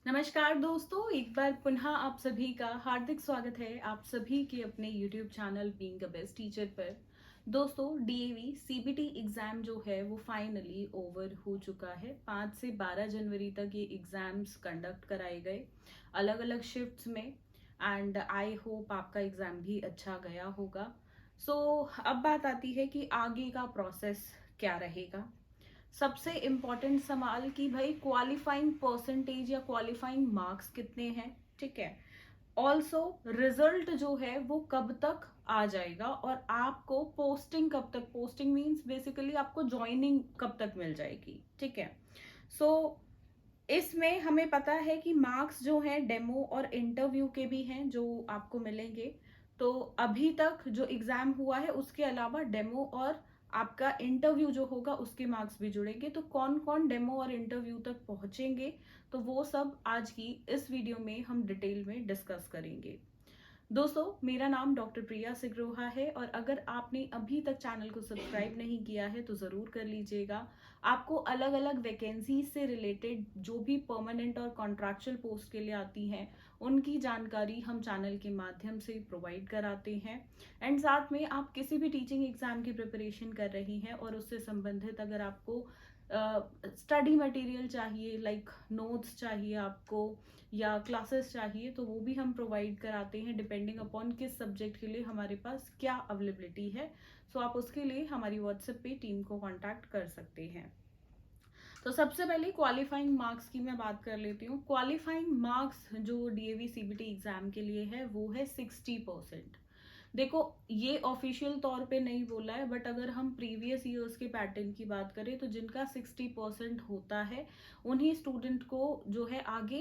नमस्कार दोस्तों, एक बार पुनः आप सभी का हार्दिक स्वागत है आप सभी के अपने YouTube channel being a best teacher पर। दोस्तों, डीएवी सीबीटी एग्जाम जो है वो फाइनली ओवर हो चुका है। 5 से 12 जनवरी तक ये एग्जाम्स कंडक्ट कराए गए अलग अलग शिफ्ट्स में। एंड आई होप आपका एग्जाम भी अच्छा गया होगा। सो अब बात आती है कि आगे का प्रोसेस क्या रहेगा। सबसे इम्पोर्टेंट सवाल कि भाई क्वालिफाइंग परसेंटेज या क्वालिफाइंग मार्क्स कितने हैं। ठीक है। ऑल्सो रिजल्ट जो है वो कब तक आ जाएगा और आपको पोस्टिंग कब तक, पोस्टिंग मींस बेसिकली आपको ज्वाइनिंग कब तक मिल जाएगी। ठीक है। सो इसमें हमें पता है कि मार्क्स जो हैं डेमो और इंटरव्यू के भी हैं जो आपको मिलेंगे। तो अभी तक जो एग्जाम हुआ है उसके अलावा डेमो और आपका इंटरव्यू जो होगा उसके मार्क्स भी जुड़ेंगे। तो कौन कौन डेमो और इंटरव्यू तक पहुंचेंगे, तो वो सब आज की इस वीडियो में हम डिटेल में डिस्कस करेंगे। दोस्तों, मेरा नाम डॉक्टर प्रिया सिग्रोहा है और अगर आपने अभी तक चैनल को सब्सक्राइब नहीं किया है तो ज़रूर कर लीजिएगा। आपको अलग अलग वैकेंसीज से रिलेटेड जो भी परमानेंट और कॉन्ट्रैक्चुअल पोस्ट के लिए आती हैं उनकी जानकारी हम चैनल के माध्यम से प्रोवाइड कराते हैं। एंड साथ में आप किसी भी टीचिंग एग्जाम की प्रिपरेशन कर रही हैं और उससे संबंधित अगर आपको स्टडी मटेरियल चाहिए, लाइक नोट्स चाहिए आपको या क्लासेस चाहिए, तो वो भी हम प्रोवाइड कराते हैं डिपेंडिंग अपॉन किस सब्जेक्ट के लिए हमारे पास क्या अवेलेबिलिटी है। सो आप उसके लिए हमारी व्हाट्सएप पे टीम को कांटेक्ट कर सकते हैं। तो सबसे पहले क्वालिफाइंग मार्क्स की मैं बात कर लेती हूँ। क्वालिफाइंग मार्क्स जो डीएवी सीबीटी एग्जाम के लिए है वो है 60%। देखो, ये ऑफिशियल तौर पे नहीं बोला है, बट अगर हम प्रीवियस ईयर्स के पैटर्न की बात करें तो जिनका 60% होता है उन्हीं स्टूडेंट को जो है आगे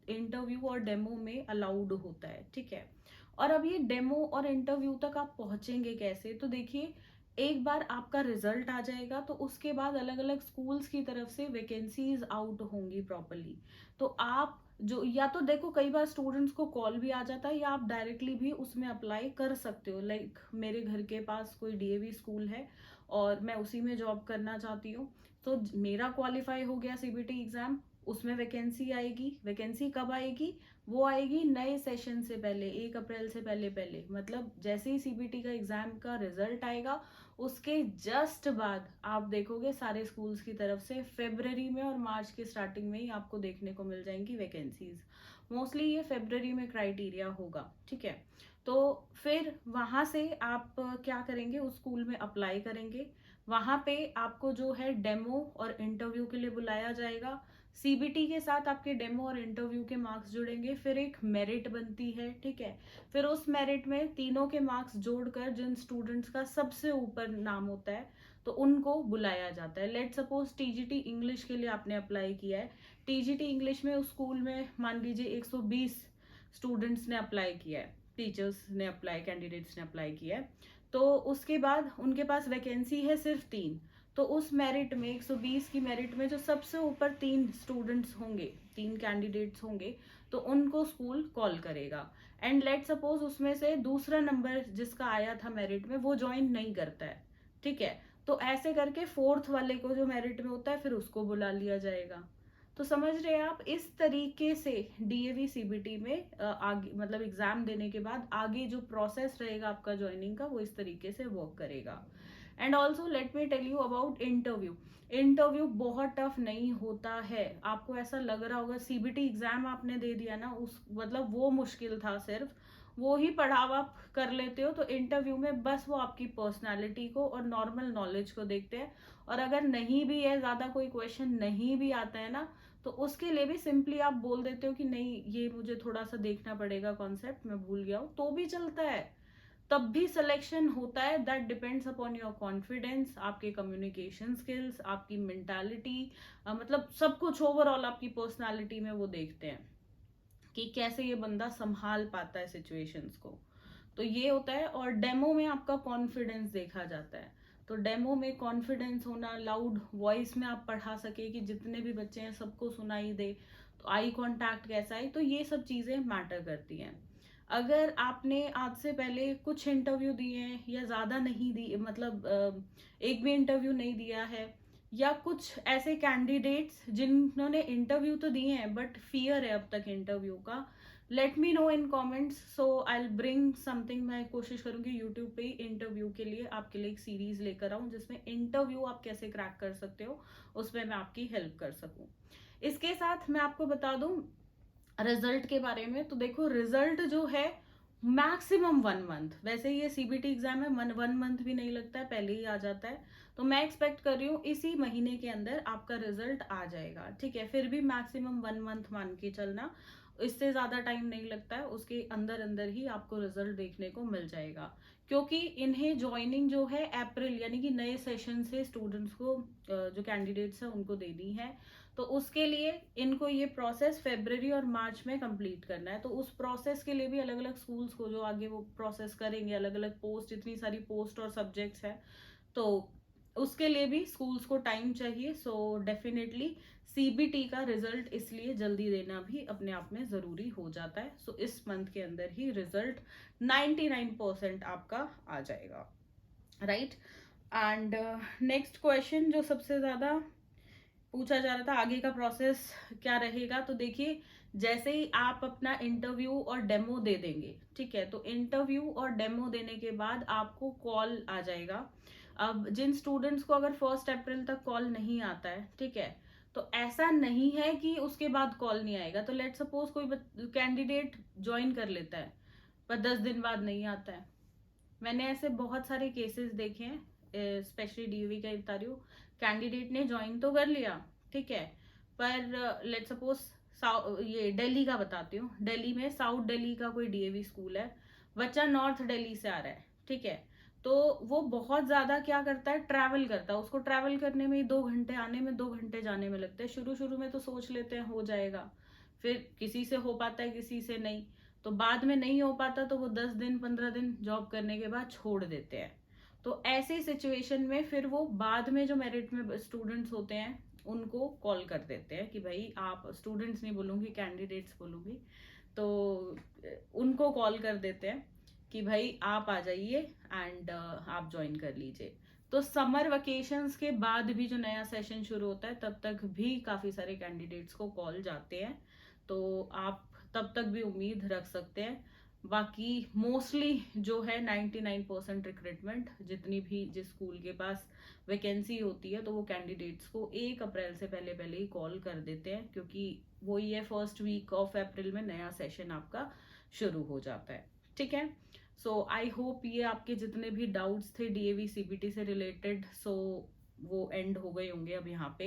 इंटरव्यू और डेमो में अलाउड होता है। ठीक है। और अब ये डेमो और इंटरव्यू तक आप पहुंचेंगे कैसे, तो देखिए, एक बार आपका रिजल्ट आ जाएगा तो उसके बाद अलग अलग स्कूल्स की तरफ से वैकेंसीज आउट होंगी प्रॉपरली। तो आप जो, या तो देखो, कई बार स्टूडेंट्स को कॉल भी आ जाता है या आप डायरेक्टली भी उसमें अप्लाई कर सकते हो। लाइक मेरे घर के पास कोई डीएवी स्कूल है और मैं उसी में जॉब करना चाहती हूँ, तो मेरा क्वालिफाई हो गया सीबीटी एग्जाम, उसमें वैकेंसी आएगी। वैकेंसी कब आएगी? वो आएगी नए सेशन से पहले, 1 अप्रैल से पहले पहले, मतलब जैसे ही सीबीटी का एग्जाम का रिजल्ट आएगा उसके जस्ट बाद आप देखोगे सारे स्कूल्स की तरफ से फेब्रवरी में और मार्च के स्टार्टिंग में ही आपको देखने को मिल जाएंगी वैकेंसीज। मोस्टली ये फेब्रवरी में क्राइटेरिया होगा। ठीक है। तो फिर वहां से आप क्या करेंगे, उस स्कूल में अप्लाई करेंगे। वहां पे आपको जो है डेमो और इंटरव्यू के लिए बुलाया जाएगा। सीबीटी के साथ आपके डेमो और इंटरव्यू के मार्क्स जुड़ेंगे, फिर एक मेरिट बनती है। ठीक है। फिर उस मेरिट में तीनों के मार्क्स जोड़कर जिन स्टूडेंट्स का सबसे ऊपर नाम होता है तो उनको बुलाया जाता है। लेट सपोज टीजीटी इंग्लिश के लिए आपने अप्लाई किया है। टीजीटी इंग्लिश में उस स्कूल में मान लीजिए 120 स्टूडेंट्स ने अप्लाई किया है, टीचर्स ने अप्लाई, कैंडिडेट्स ने अप्लाई किया है। तो उसके बाद उनके पास वैकेंसी है सिर्फ 3। तो उस मेरिट में 120 की मेरिट में जो सबसे ऊपर 3 स्टूडेंट्स होंगे, 3 कैंडिडेट्स होंगे, तो उनको स्कूल कॉल करेगा। एंड लेट सपोज उसमें से दूसरा नंबर जिसका आया था मेरिट में वो ज्वाइन नहीं करता है। ठीक है। तो ऐसे करके फोर्थ वाले को जो मेरिट में होता है फिर उसको बुला लिया जाएगा। तो समझ रहे हैं आप, इस तरीके से डीएवी सीबीटी में आगे, मतलब एग्जाम देने के बाद आगे जो प्रोसेस रहेगा आपका ज्वाइनिंग का वो इस तरीके से वर्क करेगा। And also let me tell you about interview. Interview बहुत टफ नहीं होता है। आपको ऐसा लग रहा होगा सीबीटी एग्जाम आपने दे दिया ना, उस मतलब वो मुश्किल था, सिर्फ वो ही पढ़ावा आप कर लेते हो। तो इंटरव्यू में बस वो आपकी पर्सनालिटी को और नॉर्मल नॉलेज को देखते हैं। और अगर नहीं भी है, ज्यादा कोई क्वेश्चन नहीं भी आता है ना, तो उसके लिए भी सिंपली आप बोल देते हो कि नहीं, ये मुझे थोड़ा सा देखना पड़ेगा, कॉन्सेप्ट मैं भूल गया हूँ, तो भी चलता है। तब भी सिलेक्शन होता है। That depends upon your confidence, आपके कम्युनिकेशन स्किल्स, आपकी मेंटालिटी, मतलब सब कुछ ओवरऑल आपकी पर्सनालिटी में वो देखते हैं कि कैसे ये बंदा संभाल पाता है सिचुएशंस को। तो ये होता है। और डेमो में आपका कॉन्फिडेंस देखा जाता है। तो डेमो में कॉन्फिडेंस होना, लाउड वॉइस में आप पढ़ा सके कि जितने भी बच्चे हैं सबको सुनाई दे, तो आई कांटेक्ट कैसा है, तो ये सब चीजें मैटर करती हैं। अगर आपने आज से पहले कुछ इंटरव्यू दिए हैं या ज्यादा नहीं दी, मतलब एक भी इंटरव्यू नहीं दिया है, या कुछ ऐसे कैंडिडेट्स जिन्होंने इंटरव्यू तो दिए हैं बट फियर है अब तक इंटरव्यू का, let me know in comments, so I will bring something. मैं कोशिश करूंगी यूट्यूब पे इंटरव्यू के लिए आपके लिए एक सीरीज लेकर आऊं जिसमें इंटरव्यू आप कैसे क्रैक कर सकते हो उसमें मैं आपकी हेल्प कर सकूं। इसके साथ मैं आपको बता दूं रिजल्ट के बारे में। तो देखो रिजल्ट जो है मैक्सिमम 1 मंथ, वैसे ये सीबीटी एग्जाम है 1 मंथ भी नहीं लगता है, पहले ही आ जाता है। तो मैं एक्सपेक्ट कर रही हूँ इसी महीने के अंदर आपका रिजल्ट आ जाएगा, ठीक है। फिर भी मैक्सिमम 1 मंथ मान के चलना, इससे ज्यादा टाइम नहीं लगता है, उसके अंदर अंदर ही आपको रिजल्ट देखने को मिल जाएगा। क्योंकि इन्हें ज्वाइनिंग जो है अप्रैल यानी कि नए सेशन से स्टूडेंट्स को जो कैंडिडेट्स हैं उनको देनी है। तो उसके लिए इनको ये प्रोसेस फेब्रवरी और मार्च में कंप्लीट करना है। तो उस प्रोसेस के लिए भी अलग अलग स्कूल्स को जो आगे वो प्रोसेस करेंगे, अलग अलग पोस्ट, इतनी सारी पोस्ट और सब्जेक्ट्स है, तो उसके लिए भी स्कूल्स को टाइम चाहिए। सो डेफिनेटली सीबीटी का रिजल्ट इसलिए जल्दी देना भी अपने आप में जरूरी हो जाता है। सो इस मंथ के अंदर ही रिजल्ट 99% आपका आ जाएगा, राइट। एंड नेक्स्ट क्वेश्चन जो सबसे ज्यादा पूछा जा रहा था, आगे का प्रोसेस क्या रहेगा। तो देखिए जैसे ही आप अपना इंटरव्यू और डेमो दे देंगे, ठीक है, तो इंटरव्यू और डेमो देने के बाद आपको कॉल आ जाएगा। अब जिन स्टूडेंट्स को अगर 1 अप्रैल तक कॉल नहीं आता है, ठीक है, तो ऐसा नहीं है कि उसके बाद कॉल नहीं आएगा। तो लेट सपोज कोई कैंडिडेट ज्वाइन कर लेता है पर 10 दिन बाद नहीं आता है। मैंने ऐसे बहुत सारे केसेस देखे हैं, स्पेशली डीवी का बता रही हूँ। कैंडिडेट ने ज्वाइन तो कर लिया, ठीक है, पर लेट सपोज ये दिल्ली का बताती हूँ, दिल्ली में साउथ दिल्ली का कोई डीएवी स्कूल है, बच्चा नॉर्थ दिल्ली से आ रहा है, ठीक है। तो वो बहुत ज्यादा क्या करता है, ट्रैवल करता है, उसको ट्रैवल करने में ही 2 घंटे, आने में 2 घंटे जाने में लगते हैं। शुरू शुरू में तो सोच लेते हैं हो जाएगा, फिर किसी से हो पाता है किसी से नहीं, तो बाद में नहीं हो पाता तो वो 10 दिन 15 दिन जॉब करने के बाद छोड़ देते हैं। तो ऐसी सिचुएशन में फिर वो बाद में जो मेरिट में स्टूडेंट्स होते हैं उनको कॉल कर देते हैं कि भाई आप, स्टूडेंट्स नहीं बोलूंगी कैंडिडेट्स बोलूंगी, तो उनको कॉल कर देते हैं कि भाई आप आ जाइए एंड आप ज्वाइन कर लीजिए। तो समर वेकेशंस के बाद भी जो नया सेशन शुरू होता है तब तक भी काफी सारे कैंडिडेट्स को कॉल जाते हैं, तो आप तब तक भी उम्मीद रख सकते हैं। बाकी मोस्टली जो है 99% रिक्रूटमेंट, जितनी भी जिस स्कूल के पास वैकेंसी होती है तो वो कैंडिडेट्स को 1 अप्रैल से पहले पहले ही कॉल कर देते हैं, क्योंकि वो ये फर्स्ट वीक ऑफ अप्रैल में नया सेशन आपका शुरू हो जाता है, ठीक है। सो आई होप ये आपके जितने भी डाउट्स थे डीएवी सीबीटी से रिलेटेड, सो वो एंड हो गए होंगे अब यहाँ पे।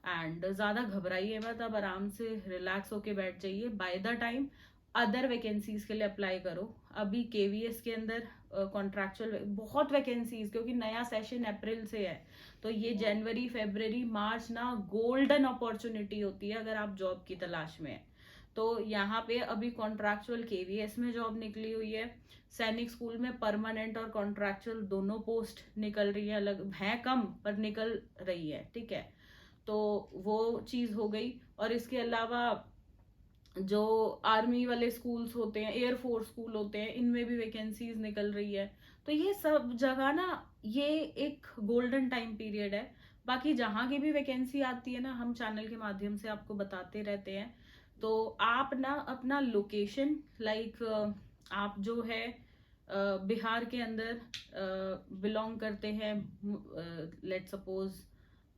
एंड ज्यादा घबराइए मत, अब आराम से रिलैक्स होके बैठ जाइए। By the time other vacancies के लिए अप्लाई करो। अभी केवीएस के अंदर कॉन्ट्रैक्चुअल बहुत वैकेंसीज, क्योंकि नया सेशन अप्रैल से है, तो ये जनवरी फरवरी मार्च ना गोल्डन अपॉर्चुनिटी होती है अगर आप जॉब की तलाश में है। तो यहाँ पे अभी कॉन्ट्रैक्चुअल केवीएस में जॉब निकली हुई है, सैनिक स्कूल में परमानेंट और कॉन्ट्रैक्चुअल दोनों पोस्ट निकल रही है, अलग है कम पर निकल रही है, ठीक है। तो वो चीज हो गई। और इसके अलावा जो आर्मी वाले स्कूल्स होते हैं, एयरफोर्स स्कूल होते हैं, इनमें भी वैकेंसीज निकल रही है। तो ये सब जगह ना ये एक गोल्डन टाइम पीरियड है। बाकी जहां की भी वैकेंसी आती है ना, हम चैनल के माध्यम से आपको बताते रहते हैं। तो आप ना अपना लोकेशन, लाइक आप जो है बिहार के अंदर बिलोंग करते हैं, लेट सपोज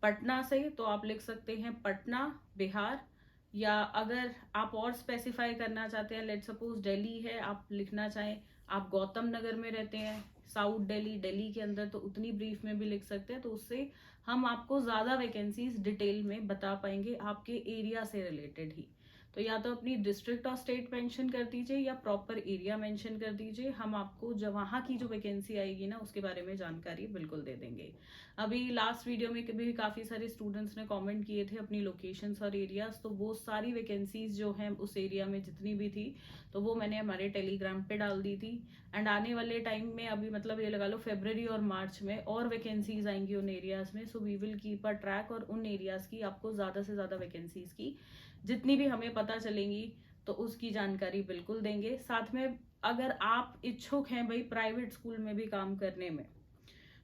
पटना से, तो आप लिख सकते हैं पटना बिहार। या अगर आप और स्पेसिफाई करना चाहते हैं, लेट सपोज दिल्ली है, आप लिखना चाहें आप गौतम नगर में रहते हैं, साउथ दिल्ली, दिल्ली के अंदर, तो उतनी ब्रीफ में भी लिख सकते हैं। तो उससे हम आपको ज्यादा वैकेंसीज डिटेल में बता पाएंगे आपके एरिया से रिलेटेड ही। तो या तो अपनी डिस्ट्रिक्ट और स्टेट मेंशन कर दीजिए या प्रॉपर एरिया मेंशन कर दीजिए, हम आपको जो वहाँ की जो वैकेंसी आएगी ना उसके बारे में जानकारी बिल्कुल दे देंगे। अभी लास्ट वीडियो में भी काफी सारे स्टूडेंट्स ने कमेंट किए थे अपनी लोकेशंस और एरियाज, तो वो सारी वैकेंसीज जो हैं उस एरिया में जितनी भी थी तो वो मैंने हमारे टेलीग्राम पे डाल दी थी। एंड आने वाले टाइम में अभी मतलब ये लगा लो फरवरी और मार्च में और वैकेंसीज आएंगी उन एरियाज में। So we will keep a track, और उन एरियाज की आपको ज्यादा से ज्यादा वैकेंसीज की जितनी भी हमें पता चलेंगी तो उसकी जानकारी बिल्कुल देंगे। साथ में अगर आप इच्छुक हैं भाई प्राइवेट स्कूल में भी काम करने में,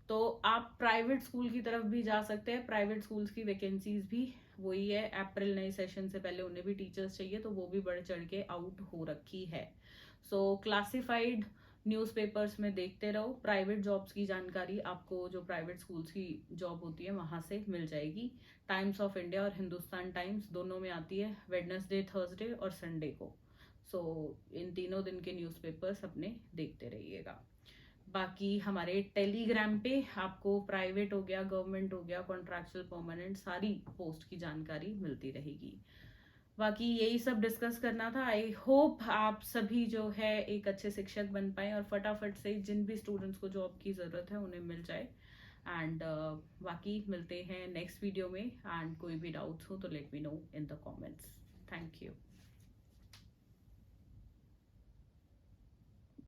तो आप प्राइवेट स्कूल की तरफ भी जा सकते हैं। प्राइवेट स्कूल्स की वैकेंसीज भी वही है, अप्रैल नए सेशन से पहले उन्हें भी टीचर्स चाहिए, तो वो भी बढ़ चढ़ के आउट हो रखी है। सो क्लासिफाइड न्यूज़पेपर्स में देखते रहो, प्राइवेट जॉब्स की जानकारी आपको जो प्राइवेट स्कूल्स की जॉब होती है वहां से मिल जाएगी। टाइम्स ऑफ इंडिया और हिंदुस्तान टाइम्स दोनों में आती है, वेडनेसडे, थर्सडे और संडे को। सो इन तीनों दिन के न्यूज़पेपर्स अपने देखते रहिएगा। बाकी हमारे टेलीग्राम पे आपको प्राइवेट हो गया, गवर्नमेंट हो गया, कॉन्ट्रैक्चुअल, परमानेंट, सारी पोस्ट की जानकारी मिलती रहेगी। बाकी यही सब डिस्कस करना था। आई होप आप सभी जो है एक अच्छे शिक्षक बन पाए और फटाफट से जिन भी स्टूडेंट्स को जॉब की ज़रूरत है उन्हें मिल जाए। एंड बाकी मिलते हैं नेक्स्ट वीडियो में। एंड कोई भी डाउट्स हो तो let me know in the comments. Thank you.